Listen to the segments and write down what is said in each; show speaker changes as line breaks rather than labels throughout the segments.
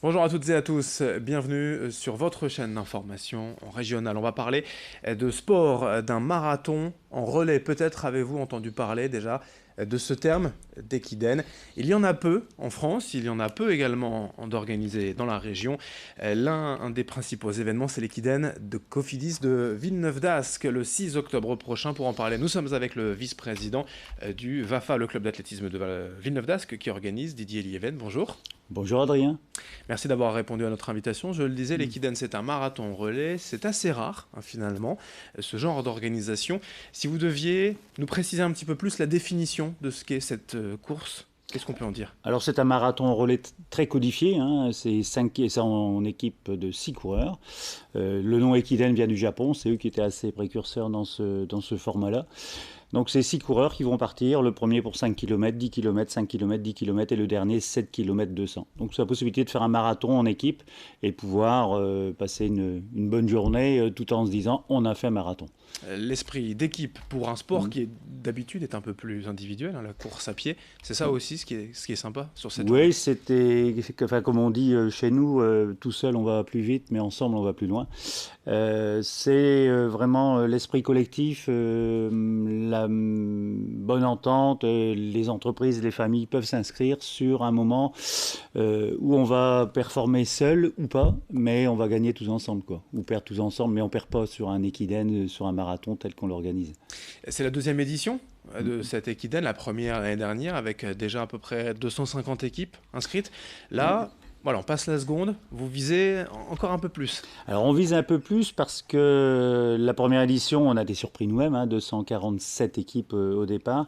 Bonjour à toutes et à tous, bienvenue sur votre chaîne d'information régionale. On va parler de sport, d'un marathon en relais. Peut-être avez-vous entendu parler déjà de ce terme d'équidène. Il y en a peu en France, il y en a peu également d'organisés dans la région. Un des principaux événements, c'est l'équidène de Cofidis de Villeneuve-d'Ascq le 6 octobre prochain. Pour en parler, nous sommes avec le vice-président du VAFA, le club d'athlétisme de Villeneuve-d'Ascq, qui organise, Didier Lieven. Bonjour.
Bonjour Adrien.
Merci d'avoir répondu à notre invitation. Je le disais,
Mm.
l'équidène, c'est un marathon relais. C'est assez rare, finalement, ce genre d'organisation. Si vous deviez nous préciser un petit peu plus la définition de ce qu'est cette course, qu'est-ce qu'on peut en dire?
Alors c'est un marathon relais très codifié, hein. C'est en équipe de 6 coureurs. Le nom Ekiden vient du Japon, c'est eux qui étaient assez précurseurs dans ce format-là. Donc c'est 6 coureurs qui vont partir, le premier pour 5 km, 10 km, 5 km, 10 km et le dernier 7 km 200. Donc c'est la possibilité de faire un marathon en équipe et pouvoir passer une bonne journée tout en se disant on a fait un marathon.
L'esprit d'équipe pour un sport
Mm.
qui est d'habitude est un peu plus individuel, hein, la course à pied. C'est ça aussi ce qui est sympa sur cette journée.
Oui, enfin, comme on dit chez nous, tout seul on va plus vite, mais ensemble on va plus loin. C'est vraiment l'esprit collectif, la bonne entente, les entreprises, les familles peuvent s'inscrire sur un moment où on va performer seul ou pas, mais on va gagner tous ensemble, quoi. Ou perdre tous ensemble, mais on perd pas sur un équidène, sur un marathon tel qu'on l'organise.
C'est la deuxième édition de cette équidène, la première l'année dernière, avec déjà à peu près 250 équipes inscrites. Là, voilà, on passe la seconde, vous visez encore un peu plus.
Alors on vise un peu plus parce que la première édition, on a été surpris nous-mêmes, hein, 247 équipes au départ.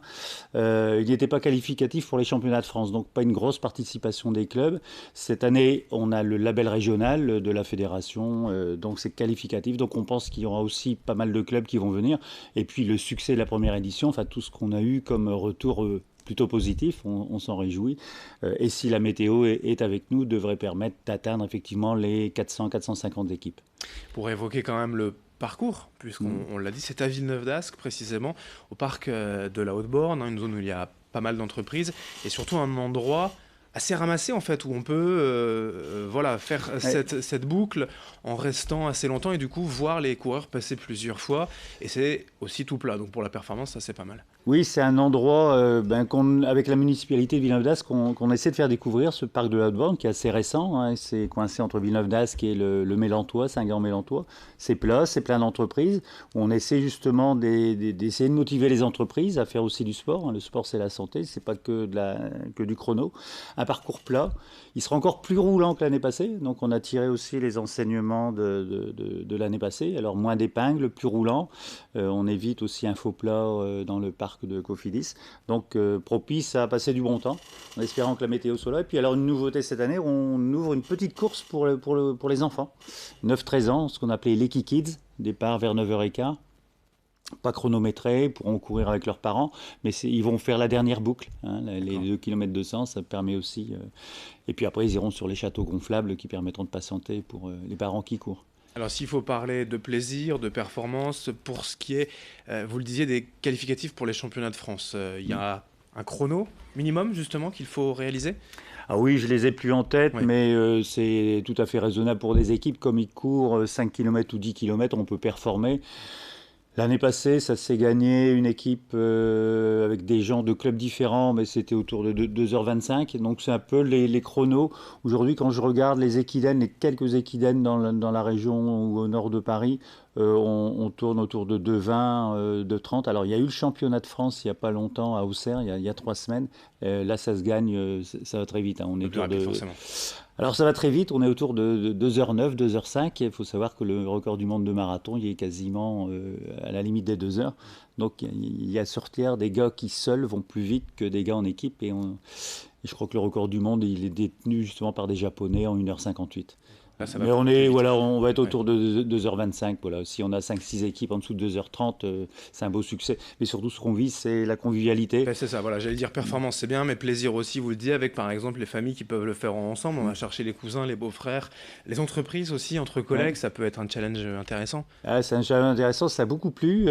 Il n'était pas qualificatif pour les championnats de France, donc pas une grosse participation des clubs. Cette année, on a le label régional de la fédération, donc c'est qualificatif. Donc on pense qu'il y aura aussi pas mal de clubs qui vont venir. Et puis le succès de la première édition, enfin tout ce qu'on a eu comme retour plutôt positif, on s'en réjouit. Et si la météo est avec nous, devrait permettre d'atteindre effectivement les 400-450 équipes.
Pour évoquer quand même le parcours, puisqu'on
Mm.
on l'a dit, c'est à Villeneuve-d'Ascq précisément, au parc de la Haute-Borne, hein, une zone où il y a pas mal d'entreprises, et surtout un endroit assez ramassé en fait, où on peut voilà, faire
Ouais.
cette boucle en restant assez longtemps et du coup voir les coureurs passer plusieurs fois, et c'est aussi tout plat, donc pour la performance, ça c'est pas mal.
Oui, c'est un endroit avec la municipalité de Villeneuve-d'Ascq qu'on essaie de faire découvrir, ce parc de la Haute-Borne qui est assez récent, hein. C'est coincé entre Villeneuve-d'Ascq et le Mélantois, Saint-Gand-Mélantois. C'est plat, c'est plein d'entreprises. On essaie justement d'essayer de motiver les entreprises à faire aussi du sport, hein. Le sport, c'est la santé, c'est pas que du chrono. Un parcours plat. Il sera encore plus roulant que l'année passée, donc on a tiré aussi les enseignements de l'année passée. Alors moins d'épingles, plus roulant. On évite aussi un faux plat dans le parc de Cofidis. Donc propice à passer du bon temps, en espérant que la météo soit là. Et puis alors une nouveauté cette année, on ouvre une petite course pour les enfants. 9-13 ans, ce qu'on appelait l'Eki Kids, départ vers 9h15. Pas chronométrés, ils pourront courir avec leurs parents, mais ils vont faire la dernière boucle, hein, les
D'accord.
2 km 200, ça permet aussi. Et puis après, ils iront sur les châteaux gonflables qui permettront de patienter pour les parents qui courent.
Alors s'il faut parler de plaisir, de performance, pour ce qui est, vous le disiez, des qualificatifs pour les championnats de France, il y
Mm.
a un chrono minimum justement qu'il faut réaliser?
Ah oui, je les ai plus en tête,
Oui.
mais c'est tout à fait raisonnable pour des équipes. Comme ils courent 5 km ou 10 km, on peut performer. L'année passée, ça s'est gagné une équipe avec des gens de clubs différents, mais c'était autour de 2h25. Donc c'est un peu les chronos. Aujourd'hui, quand je regarde les équidènes, les quelques équidènes dans la région ou au nord de Paris, on tourne autour de 2h20, 2h30. Alors il y a eu le championnat de France il n'y a pas longtemps à Auxerre, il y a 3 semaines. Là, ça se gagne, ça va très vite, hein. On
Un
est
peu plus
autour
rapide
de
forcément.
alors ça va très vite, on est autour de 2h09, 2h05. Il faut savoir que le record du monde de marathon, il est quasiment à la limite des 2 heures. Donc il y a sur Terre des gars qui seuls vont plus vite que des gars en équipe. Et je crois que le record du monde, il est détenu justement par des Japonais en 1h58.
Là, ça va
Mais
plus vite.
voilà, on va être autour de 2h25. Voilà. Si on a 5-6 équipes en dessous de 2h30, c'est un beau succès. Mais surtout, ce qu'on vise, c'est la convivialité.
Ben, c'est ça, voilà, j'allais dire performance, c'est bien, mais plaisir aussi, vous le dites, avec par exemple les familles qui peuvent le faire ensemble. On va chercher les cousins, les beaux-frères, les entreprises aussi, entre collègues,
Ouais.
ça peut être un challenge intéressant.
Ah, c'est un challenge intéressant, ça a beaucoup plu.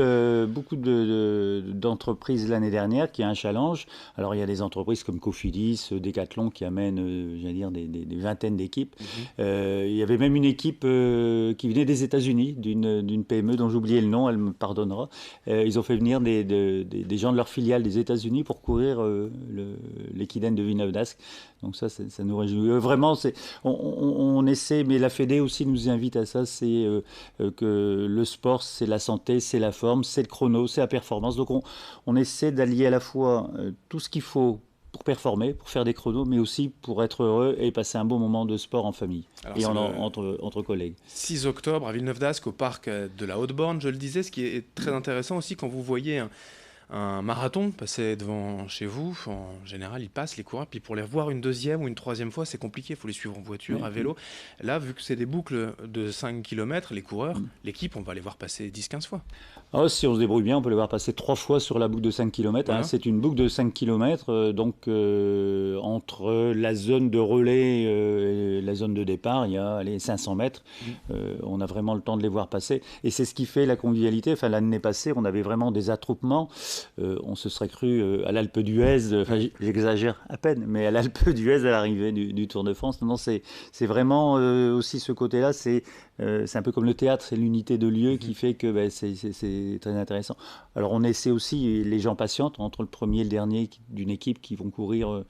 Beaucoup d'entreprises l'année dernière qui a un challenge. Alors il y a des entreprises comme Cofidis, Decathlon qui amènent, j'allais dire, des vingtaines d'équipes.
Mhm.
Il y avait même une équipe qui venait des États-Unis, d'une PME dont j'ai oublié le nom, elle me pardonnera. Ils ont fait venir des gens de leur filiale des États-Unis pour courir l'Équidène de Villeneuve-d'Ascq. Donc ça nous réjouit. Vraiment, on essaie, mais la Fédé aussi nous invite à ça, c'est que le sport, c'est la santé, c'est la forme, c'est le chrono, c'est la performance. Donc on essaie d'allier à la fois tout ce qu'il faut pour performer, pour faire des chronos, mais aussi pour être heureux et passer un bon moment de sport en famille
Alors
et
c'est le
entre collègues.
6 octobre à Villeneuve-d'Ascq au parc de la Haute-Borne, je le disais, ce qui est très intéressant aussi quand vous voyez un marathon passer devant chez vous, en général ils passent les coureurs, puis pour les revoir une deuxième ou une troisième fois c'est compliqué, il faut les suivre en voiture, à
Ouais.
vélo. Là vu que c'est des boucles de 5 km, les coureurs, l'équipe on va les voir passer 10-15 fois.
Ah, si on se débrouille bien, on peut les voir passer 3 fois sur la boucle de 5 km.
Voilà.
C'est une boucle de 5 km, donc entre la zone de relais et la zone de départ, il y a allez, 500 mètres. On a vraiment le temps de les voir passer. Et c'est ce qui fait la convivialité. Enfin, l'année passée, on avait vraiment des attroupements. On se serait cru à l'Alpe d'Huez, enfin, j'exagère à peine, mais à l'Alpe d'Huez à l'arrivée du Tour de France. Non, c'est vraiment aussi ce côté-là, c'est un peu comme le théâtre, c'est l'unité de lieu qui fait que ben, c'est très intéressant. Alors on essaie aussi, les gens patientent entre le premier et le dernier d'une équipe qui vont courir.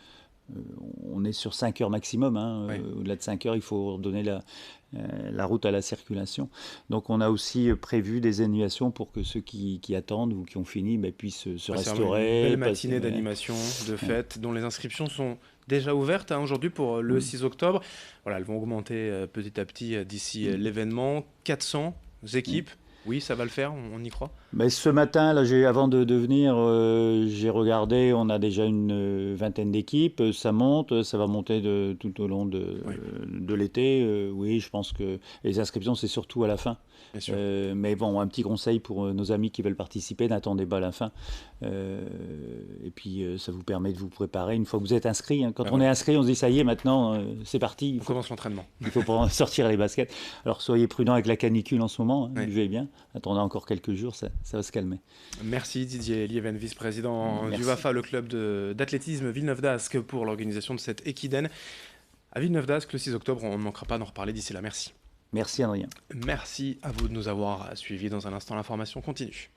On est sur 5 heures maximum. Hein.
Ouais.
Au-delà de 5 heures, il faut redonner la route à la circulation. Donc on a aussi prévu des annulations pour que ceux qui attendent ou qui ont fini ben, puissent se
Ouais, c'est une
restaurer.
belle
passer,
matinée
ouais.
d'animation, de fête, dont les inscriptions sont déjà ouvertes hein, aujourd'hui pour le 6 octobre. Voilà, elles vont augmenter petit à petit d'ici l'événement. 400 équipes. Oui, ça va le faire, on y croit.
Mais ce matin, là, avant de venir, j'ai regardé, on a déjà une vingtaine d'équipes, ça monte, ça va monter tout au long
Oui,
de l'été. Oui, je pense que les inscriptions, c'est surtout à la fin.
bien sûr.
Mais bon, un petit conseil pour nos amis qui veulent participer, n'attendez pas la fin. Et puis, ça vous permet de vous préparer une fois que vous êtes inscrit. Hein. Quand
Ben
on est
voilà,
inscrit, on se dit, ça y est, maintenant, c'est parti.
on commence l'entraînement.
Il faut sortir les baskets. Alors, soyez prudents avec la canicule en ce moment, hein,
Oui.
buvez bien. Attendez encore quelques jours, ça va se calmer.
Merci Didier Lieven, vice-président du
Merci.
VAFA, le club d'athlétisme Villeneuve-d'Ascq, pour l'organisation de cette équidène. À Villeneuve-d'Ascq, le 6 octobre, on ne manquera pas d'en reparler d'ici là. Merci.
Merci Adrien.
Merci à vous de nous avoir suivis. Dans un instant, l'information continue.